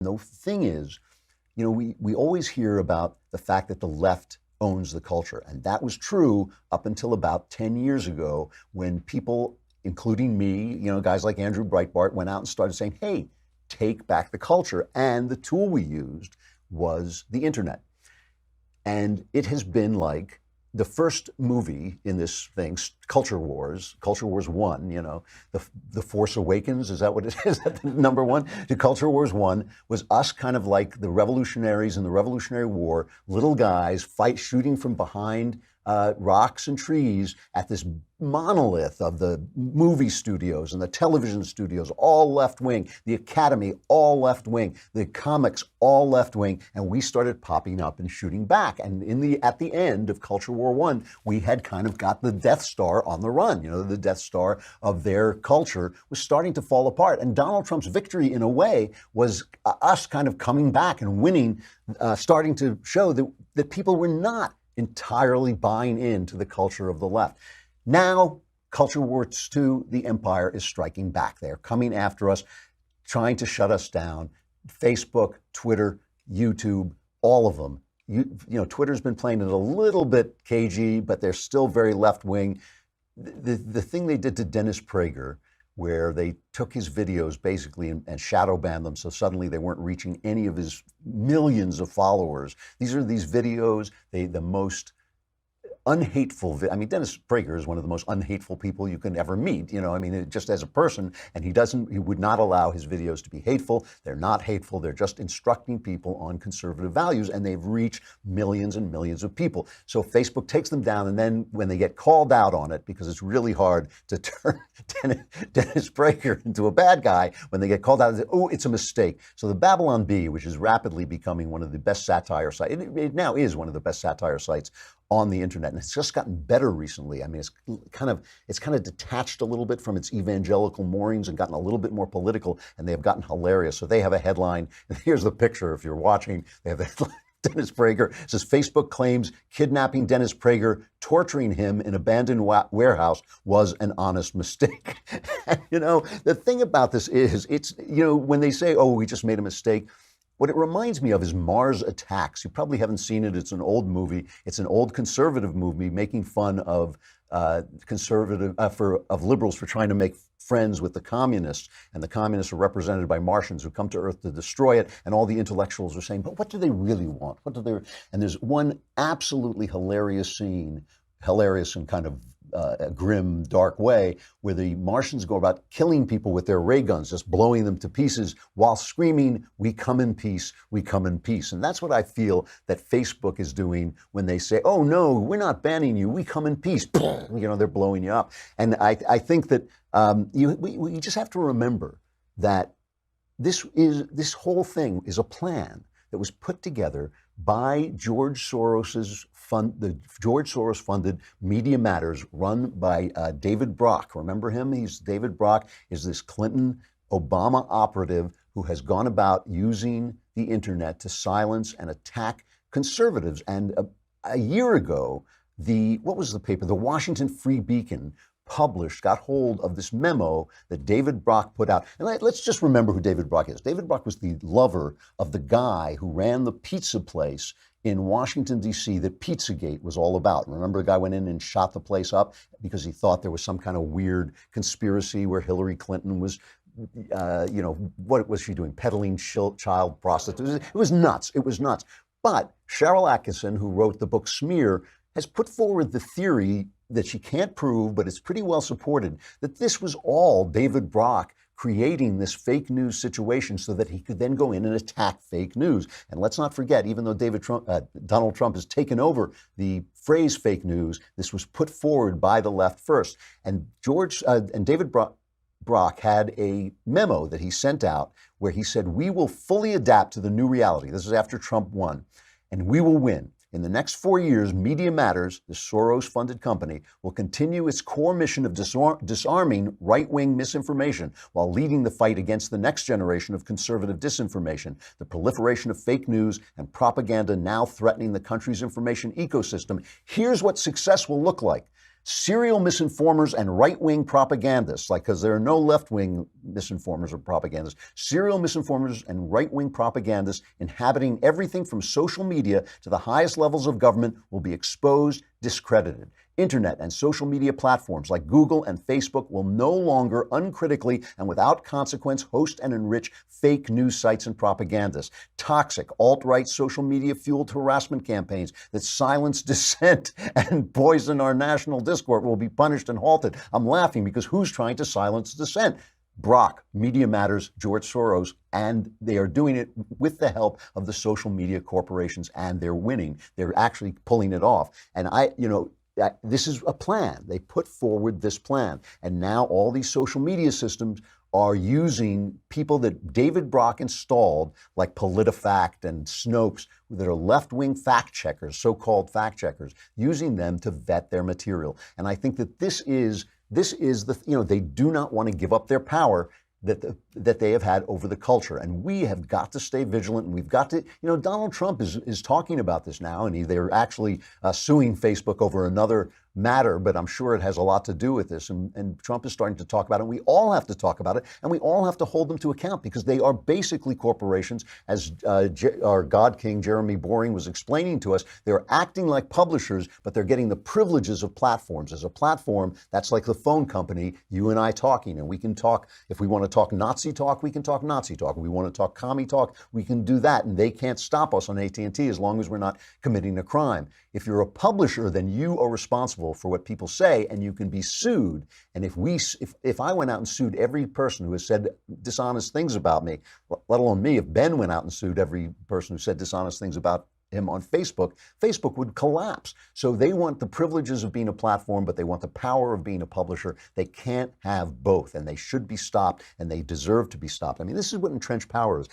The thing is, we always hear about the fact that the left owns the culture. And that was true up until about 10 years ago when people, including me, guys like Andrew Breitbart, went out and started saying, hey, take back the culture. And the tool we used was the internet. And it has been like the first movie in this thing, Culture Wars 1, the Force Awakens, is that what it is? Is that the number one? The Culture Wars 1 was us kind of like the revolutionaries in the Revolutionary War, little guys shooting from behind rocks and trees at this monolith of the movie studios and the television studios, all left wing, the Academy, all left wing, the comics, all left wing, and we started popping up and shooting back. And at the end of Culture War 1, we had kind of got the Death Star on the run. The Death Star of their culture was starting to fall apart. And Donald Trump's victory, in a way, was us kind of coming back and winning, starting to show that people were not entirely buying into the culture of the left. Now, Culture Wars 2, the empire is striking back. They're coming after us, trying to shut us down. Facebook, Twitter, YouTube, all of them. Twitter's been playing it a little bit cagey, but they're still very left-wing. The thing they did to Dennis Prager, where they took his videos basically and shadow banned them, so suddenly they weren't reaching any of his millions of followers. These videos, the most unhateful. Dennis Prager is one of the most unhateful people you can ever meet. Just as a person, and he would not allow his videos to be hateful. They're not hateful. They're just instructing people on conservative values, and they've reached millions and millions of people. So Facebook takes them down, and then when they get called out on it, because it's really hard to turn Dennis Prager into a bad guy, when they get called out, they say, oh, it's a mistake. So the Babylon Bee, which is rapidly becoming one of the best satire sites, it now is one of the best satire sites on the internet, and it's just gotten better recently. It's kind of detached a little bit from its evangelical moorings and gotten a little bit more political, and they have gotten hilarious. So they have a headline, and here's the picture if you're watching. They have a headline, Dennis Prager. It says, Facebook claims kidnapping Dennis Prager, torturing him in abandoned warehouse was an honest mistake. The thing about this is, it's, when they say, oh, we just made a mistake, what it reminds me of is Mars Attacks. You probably haven't seen it. It's an old movie. It's an old conservative movie making fun of liberals for trying to make friends with the communists. And the communists are represented by Martians who come to Earth to destroy it. And all the intellectuals are saying, but what do they really want? And there's one absolutely hilarious scene, hilarious and kind of a grim, dark way, where the Martians go about killing people with their ray guns, just blowing them to pieces while screaming, we come in peace, we come in peace. And that's what I feel that Facebook is doing when they say, oh no, we're not banning you, we come in peace. They're blowing you up. And I think that we just have to remember that this whole thing is a plan that was put together by George Soros funded Media Matters, run by David Brock. Remember him? David Brock is this Clinton Obama operative who has gone about using the internet to silence and attack conservatives. And a year ago, what was the paper? The Washington Free Beacon got hold of this memo that David Brock put out. And let's just remember who David Brock is. David Brock was the lover of the guy who ran the pizza place in Washington, D.C. that Pizzagate was all about. Remember, the guy went in and shot the place up because he thought there was some kind of weird conspiracy where Hillary Clinton was, what was she doing? Peddling child prostitutes. It was nuts. It was nuts. But Cheryl Atkinson, who wrote the book Smear, has put forward the theory that she can't prove, but it's pretty well supported, that this was all David Brock creating this fake news situation so that he could then go in and attack fake news. And let's not forget, even though Donald Trump has taken over the phrase fake news, this was put forward by the left first. And David Brock had a memo that he sent out where he said, we will fully adapt to the new reality. This is after Trump won, and we will win. In the next 4 years, Media Matters, the Soros-funded company, will continue its core mission of disarming right-wing misinformation while leading the fight against the next generation of conservative disinformation, the proliferation of fake news and propaganda now threatening the country's information ecosystem. Here's what success will look like. Serial misinformers and right-wing propagandists, like, because there are no left-wing misinformers or propagandists, serial misinformers and right-wing propagandists inhabiting everything from social media to the highest levels of government will be exposed, discredited. Internet and social media platforms like Google and Facebook will no longer uncritically and without consequence host and enrich fake news sites and propagandists. Toxic alt-right social media fueled harassment campaigns that silence dissent and poison our national discourse will be punished and halted. I'm laughing because who's trying to silence dissent? Brock, Media Matters, George Soros, and they are doing it with the help of the social media corporations, and they're winning. They're actually pulling it off. And this is a plan. They put forward this plan. And now all these social media systems are using people that David Brock installed, like PolitiFact and Snopes, that are left-wing fact checkers, so-called fact checkers, using them to vet their material. And I think that this is they do not want to give up their power that they have had over the culture. And we have got to stay vigilant, and we've got to, Donald Trump is talking about this now, and they're actually suing Facebook over another matter, but I'm sure it has a lot to do with this. And Trump is starting to talk about it. And we all have to talk about it, and we all have to hold them to account, because they are basically corporations, as our God King Jeremy Boring was explaining to us. They're acting like publishers, but they're getting the privileges of platforms. As a platform, that's like the phone company, you and I talking, and we can talk. If we want to talk Nazi talk, we can talk Nazi talk. If we want to talk commie talk, we can do that, and they can't stop us on AT&T as long as we're not committing a crime. If you're a publisher, then you are responsible for what people say, and you can be sued. And if I went out and sued every person who has said dishonest things about me, let alone me, if Ben went out and sued every person who said dishonest things about him on Facebook, Facebook would collapse. So they want the privileges of being a platform, but they want the power of being a publisher. They can't have both, and they should be stopped, and they deserve to be stopped. I mean, this is what entrenched power is.